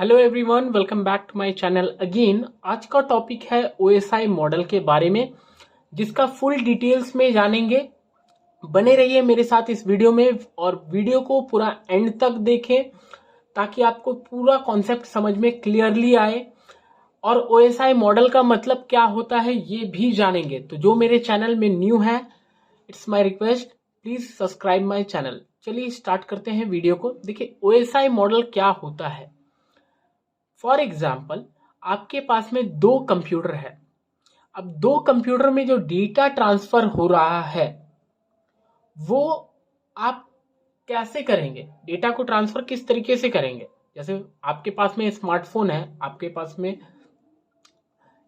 Hello everyone, welcome back to my channel again. आज का topic है OSI मॉडल के बारे में, जिसका फुल डिटेल्स में जानेंगे। बने रहिए मेरे साथ इस वीडियो में और वीडियो को पूरा एंड तक देखें ताकि आपको पूरा कॉन्सेप्ट समझ में क्लियरली आए और OSI मॉडल का मतलब क्या होता है ये भी जानेंगे। तो जो मेरे चैनल में न्यू है, it's my request, please subscribe my channel. चलिए स्टार्ट करते हैं वीडियो को। देखिए OSI मॉडल क्या होता है। फॉर एग्जाम्पल, आपके पास में दो कंप्यूटर है। अब दो कंप्यूटर में जो डेटा ट्रांसफर हो रहा है वो आप कैसे करेंगे, डेटा को ट्रांसफर किस तरीके से करेंगे। जैसे आपके पास में स्मार्टफोन है, आपके पास में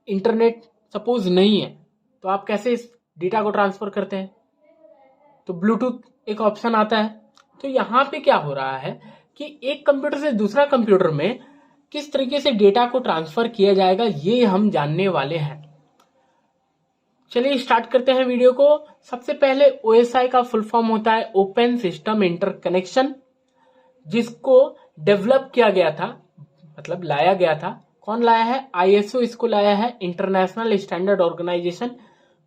इंटरनेट सपोज नहीं है, तो आप कैसे इस डेटा को ट्रांसफर करते हैं। तो ब्लूटूथ एक ऑप्शन आता है। तो यहां पे क्या हो रहा है कि एक कंप्यूटर से दूसरा कंप्यूटर में किस तरीके से डेटा को ट्रांसफर किया जाएगा ये हम जानने वाले हैं। चलिए स्टार्ट करते हैं वीडियो को। सबसे पहले OSI का फुल फॉर्म होता है ओपन सिस्टम इंटरकनेक्शन, जिसको डेवलप किया गया था, मतलब लाया गया था। कौन लाया है? ISO इसको लाया है, इंटरनेशनल स्टैंडर्ड ऑर्गेनाइजेशन।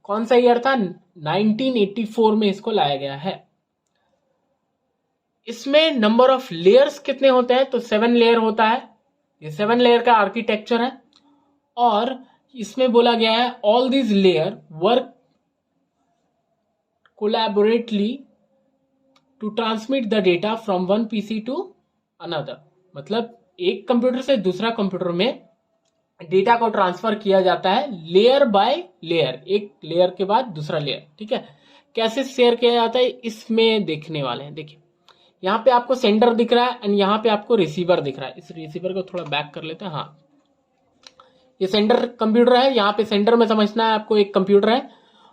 कौन सा ईयर था? 1984 में इसको लाया गया है। इसमें नंबर ऑफ लेयर्स कितने होते हैं? तो 7 लेयर होता है। ये 7 लेयर का आर्किटेक्चर है और इसमें बोला गया है all this layer work collaboratively to transmit the data from one PC to another. मतलब एक कंप्यूटर से दूसरा कंप्यूटर में डेटा को ट्रांसफर किया जाता है लेयर बाय लेयर, एक लेयर के बाद दूसरा लेयर। ठीक है, कैसे शेयर किया जाता है इसमें देखने वाले हैं। देखिए यहाँ पे आपको सेंडर दिख रहा है एंड यहाँ पे आपको रिसीवर दिख रहा है। इस रिसीवर को थोड़ा बैक कर लेते हैं। हाँ, ये सेंडर कंप्यूटर है। यहाँ पे सेंडर में समझना है आपको एक कंप्यूटर है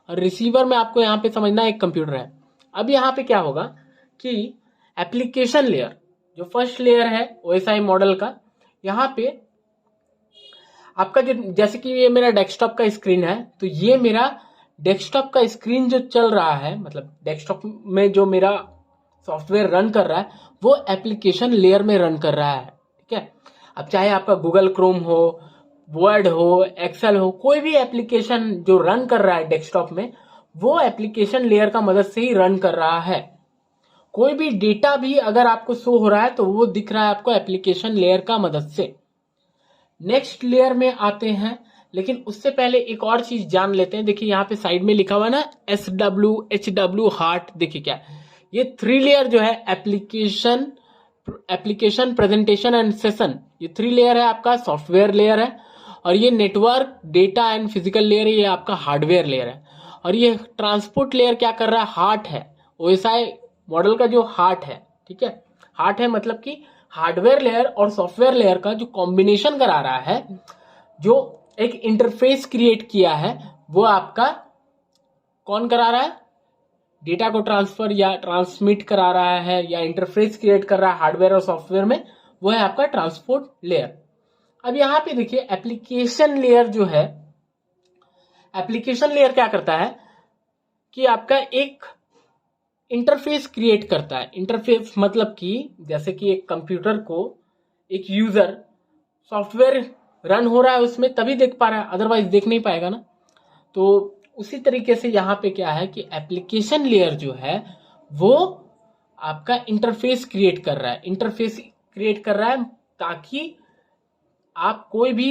और रिसीवर में आपको यहाँ पे समझना है एक कंप्यूटर है। अब यहाँ पे क्या होगा कि एप्लीकेशन लेयर, जो फर्स्ट लेयर है OSI मॉडल का, यहाँ पे आपका जो, जैसे कि ये मेरा डेस्कटॉप का स्क्रीन है, तो ये मेरा डेस्कटॉप का स्क्रीन जो चल रहा है, मतलब डेस्कटॉप में जो मेरा सॉफ्टवेयर रन कर रहा है वो एप्लीकेशन लेयर में रन कर रहा है। ठीक है, अब चाहे आपका गूगल क्रोम हो, वर्ड हो, एक्सेल हो, कोई भी एप्लीकेशन जो रन कर रहा है डेस्कटॉप में, वो एप्लीकेशन लेयर का मदद से ही रन कर रहा है। कोई भी डेटा भी अगर आपको शो हो रहा है तो वो दिख रहा है आपको एप्लीकेशन लेयर का मदद से। नेक्स्ट लेयर में आते हैं, लेकिन उससे पहले एक और चीज जान लेते हैं। देखिए यहाँ पे साइड में लिखा हुआ है ना SW HW हार्ट। देखिए क्या, ये 3 लेयर जो है एप्लीकेशन प्रेजेंटेशन एंड सेशन, ये 3 लेयर है आपका सॉफ्टवेयर लेयर है। और ये network data and physical layer, ये आपका हार्डवेयर लेयर है। और ये ट्रांसपोर्ट लेयर क्या कर रहा है? हार्ट है, OSI मॉडल का जो हार्ट है। ठीक है, हार्ट है मतलब कि हार्डवेयर लेयर और सॉफ्टवेयर लेयर का जो कॉम्बिनेशन करा रहा है, जो एक इंटरफेस क्रिएट किया है, वो आपका कौन करा रहा है? डेटा को ट्रांसफर या ट्रांसमिट करा रहा है या इंटरफेस क्रिएट कर रहा है हार्डवेयर और सॉफ्टवेयर में, वो है आपका ट्रांसपोर्ट लेयर। अब यहां पे देखिए एप्लीकेशन लेयर जो है, एप्लीकेशन लेयर क्या करता है कि आपका एक इंटरफेस क्रिएट करता है। इंटरफेस मतलब कि जैसे कि एक कंप्यूटर को एक यूजर सॉफ्टवेयर रन हो रहा है उसमें तभी देख पा रहा है, अदरवाइज देख नहीं पाएगा ना। तो उसी तरीके से यहाँ पे क्या है कि एप्लीकेशन लेयर जो है वो आपका इंटरफेस क्रिएट कर रहा है। इंटरफेस क्रिएट कर रहा है ताकि आप कोई भी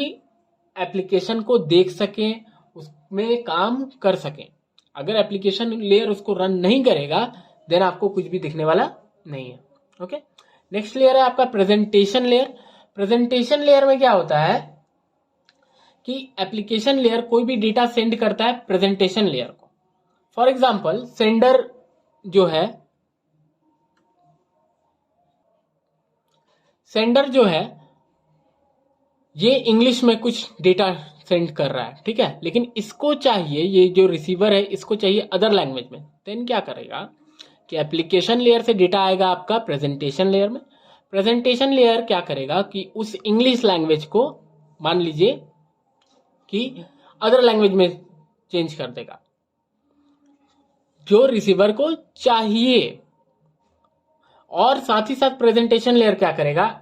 एप्लीकेशन को देख सकें, उसमें काम कर सकें। अगर एप्लीकेशन लेयर उसको रन नहीं करेगा देन आपको कुछ भी दिखने वाला नहीं है। ओके, नेक्स्ट लेयर है आपका प्रेजेंटेशन लेयर। प्रेजेंटेशन लेयर में क्या होता है कि एप्लीकेशन लेयर कोई भी डेटा सेंड करता है प्रेजेंटेशन लेयर को। फॉर एग्जांपल, सेंडर जो है ये इंग्लिश में कुछ डेटा सेंड कर रहा है। ठीक है, लेकिन इसको चाहिए, ये जो रिसीवर है इसको चाहिए अदर लैंग्वेज में। देन क्या करेगा कि एप्लीकेशन लेयर से डेटा आएगा आपका प्रेजेंटेशन लेयर में। प्रेजेंटेशन लेयर क्या करेगा कि उस इंग्लिश लैंग्वेज को मान लीजिए कि अदर लैंग्वेज में चेंज कर देगा जो रिसीवर को चाहिए। और साथ ही साथ प्रेजेंटेशन लेयर क्या करेगा,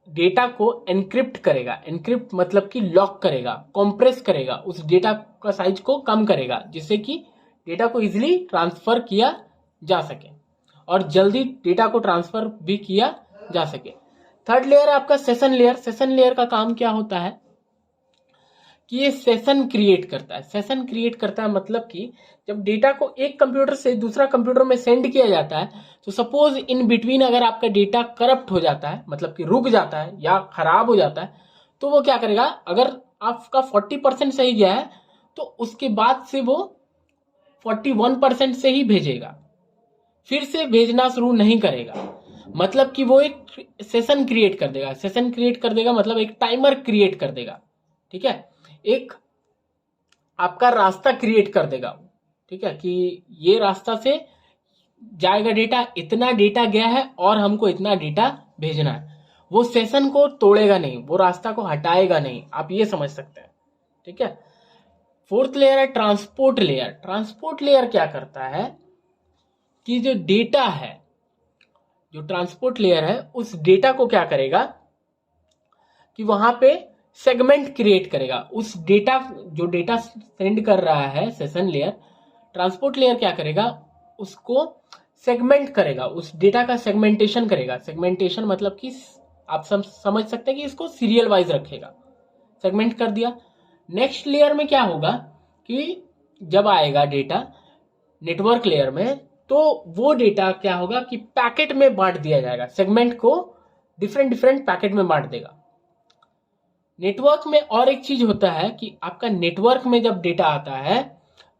डेटा को एनक्रिप्ट करेगा। एनक्रिप्ट मतलब कि लॉक करेगा, कॉम्प्रेस करेगा, उस डेटा का साइज को कम करेगा, जिससे कि डेटा को इजीली ट्रांसफर किया जा सके और जल्दी डेटा को ट्रांसफर भी किया जा सके। थर्ड लेयर है आपका सेशन लेयर। सेशन लेयर का काम क्या होता है कि ये सेशन क्रिएट करता है। सेशन क्रिएट करता है मतलब कि जब डेटा को एक कंप्यूटर से दूसरा कंप्यूटर में सेंड किया जाता है, तो सपोज इन बिटवीन अगर आपका डेटा करप्ट हो जाता है, मतलब कि रुक जाता है या खराब हो जाता है, तो वो क्या करेगा, अगर आपका 40% सही गया है तो उसके बाद से वो 41% से ही भेजेगा, फिर से भेजना शुरू नहीं करेगा। मतलब कि वो एक सेशन क्रिएट कर देगा। सेशन क्रिएट कर देगा मतलब एक टाइमर क्रिएट कर देगा, ठीक है, एक आपका रास्ता क्रिएट कर देगा, ठीक है, कि ये रास्ता से जाएगा डेटा, इतना डेटा गया है और हमको इतना डेटा भेजना है। वो सेशन को तोड़ेगा नहीं, वो रास्ता को हटाएगा नहीं, आप ये समझ सकते हैं, ठीक है। फोर्थ लेयर है ट्रांसपोर्ट लेयर। ट्रांसपोर्ट लेयर क्या करता है कि जो डेटा है, जो ट्रांसपोर्ट लेयर है, उस डेटा को क्या करेगा कि वहां पे सेगमेंट क्रिएट करेगा। उस डेटा, जो डेटा सेंड कर रहा है सेशन लेयर, ट्रांसपोर्ट लेयर क्या करेगा, उसको सेगमेंट करेगा, उस डेटा का सेगमेंटेशन करेगा। सेगमेंटेशन मतलब कि आप समझ सकते हैं कि इसको सीरियल वाइज रखेगा। सेगमेंट कर दिया। नेक्स्ट लेयर में क्या होगा कि जब आएगा डेटा नेटवर्क लेयर में, तो वो डेटा क्या होगा कि पैकेट में बांट दिया जाएगा। सेगमेंट को डिफरेंट डिफरेंट पैकेट में बांट देगा। नेटवर्क में और एक चीज होता है कि आपका नेटवर्क में जब डेटा आता है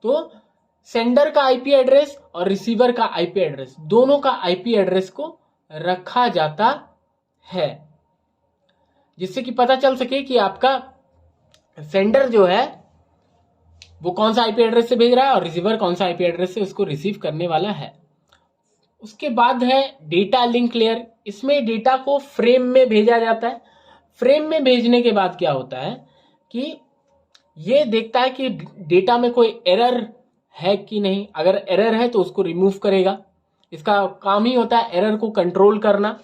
तो सेंडर का आईपी एड्रेस और रिसीवर का आईपी एड्रेस, दोनों का आईपी एड्रेस को रखा जाता है, जिससे कि पता चल सके कि आपका सेंडर जो है वो कौन सा आईपी एड्रेस से भेज रहा है और रिसीवर कौन सा आईपी एड्रेस से उसको रिसीव करने वाला है। उसके बाद है डेटा लिंक लेयर। इसमें डेटा को फ्रेम में भेजा जाता है। फ्रेम में भेजने के बाद क्या होता है कि ये देखता है कि डेटा में कोई एरर है कि नहीं। अगर एरर है तो उसको रिमूव करेगा। इसका काम ही होता है एरर को कंट्रोल करना।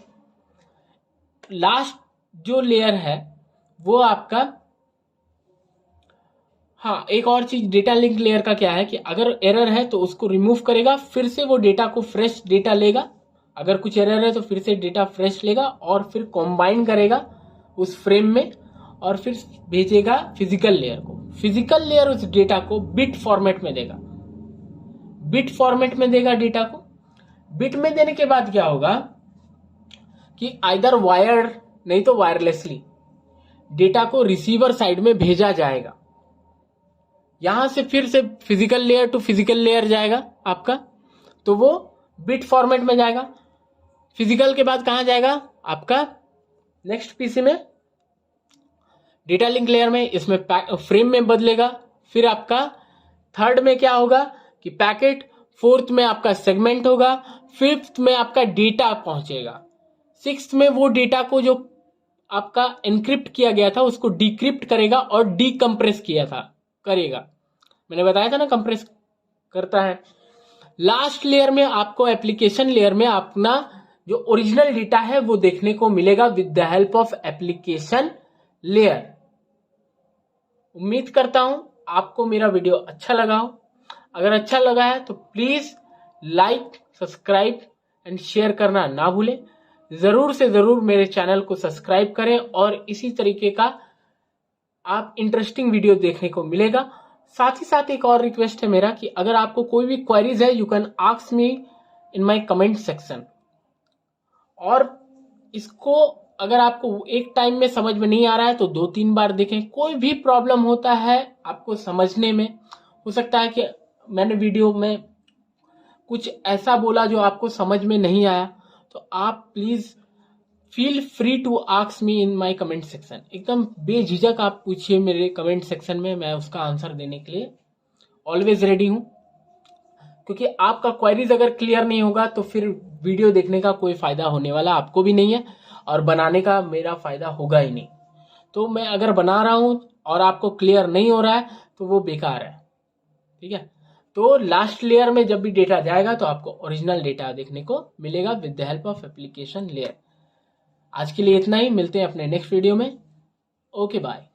लास्ट जो लेयर है वो आपका, हाँ, एक और चीज डेटा लिंक लेयर का क्या है कि अगर एरर है तो उसको रिमूव करेगा, फिर से वो डेटा को फ्रेश डेटा लेगा। अगर कुछ एरर है तो फिर से डेटा फ्रेश लेगा और फिर कॉम्बाइन करेगा उस फ्रेम में और फिर भेजेगा फिजिकल लेयर को। फिजिकल लेयर उस डेटा को बिट फॉर्मेट में देगा। बिट फॉर्मेट में देगा डेटा को। बिट में देने के बाद क्या होगा कि आइदर वायर्ड नहीं तो वायरलेसली डेटा को रिसीवर साइड में भेजा जाएगा। यहां से फिर से physical layer to physical layer जाएगा आपका, तो वो बिट फॉर्मेट में जाएगा। फिजिकल के बाद कहां जाएगा आपका नेक्स्ट पीसी में, डेटा लिंक लेयर में, इसमें फ्रेम में बदलेगा। फिर आपका थर्ड में क्या होगा कि पैकेट, फोर्थ में आपका सेगमेंट होगा, फिफ्थ में आपका डेटा पहुंचेगा, सिक्स्थ में वो डेटा को जो आपका एनक्रिप्ट किया गया था उसको डिक्रिप्ट करेगा और डीकंप्रेस किया था करेगा। मैंने बताया था ना कंप्रेस करता है। लास्ट लेयर में आपको एप्लीकेशन लेयर में अपना जो ओरिजिनल डेटा है वो देखने को मिलेगा with the help of application layer. उम्मीद करता हूं आपको मेरा वीडियो अच्छा लगा हो। अगर अच्छा लगा है तो please like, subscribe and share करना ना भूलें। जरूर से जरूर मेरे चैनल को सब्सक्राइब करें और इसी तरीके का आप इंटरेस्टिंग वीडियो देखने को मिलेगा। साथ ही साथ एक और रिक्वेस्ट है मेरा कि अगर आपको कोई भी क्वेरीज है you can ask me in my comment section. और इसको अगर आपको एक टाइम में समझ में नहीं आ रहा है तो 2-3 बार देखें। कोई भी प्रॉब्लम होता है आपको समझने में, हो सकता है कि मैंने वीडियो में कुछ ऐसा बोला जो आपको समझ में नहीं आया, तो आप please feel free to ask me in my comment section. एकदम बेझिझक आप पूछिए मेरे कमेंट सेक्शन में, मैं उसका आंसर देने के लिए ऑलवेज रेडी हूं। क्योंकि आपका क्वेरीज अगर क्लियर नहीं होगा तो फिर वीडियो देखने का कोई फायदा होने वाला आपको भी नहीं है और बनाने का मेरा फायदा होगा ही नहीं। तो मैं अगर बना रहा हूं और आपको क्लियर नहीं हो रहा है तो वो बेकार है, ठीक है। तो लास्ट लेयर में जब भी डेटा जाएगा तो आपको ओरिजिनल डेटा देखने को मिलेगा with the help of application layer. आज के लिए इतना ही, मिलते हैं अपने नेक्स्ट वीडियो में। Okay bye.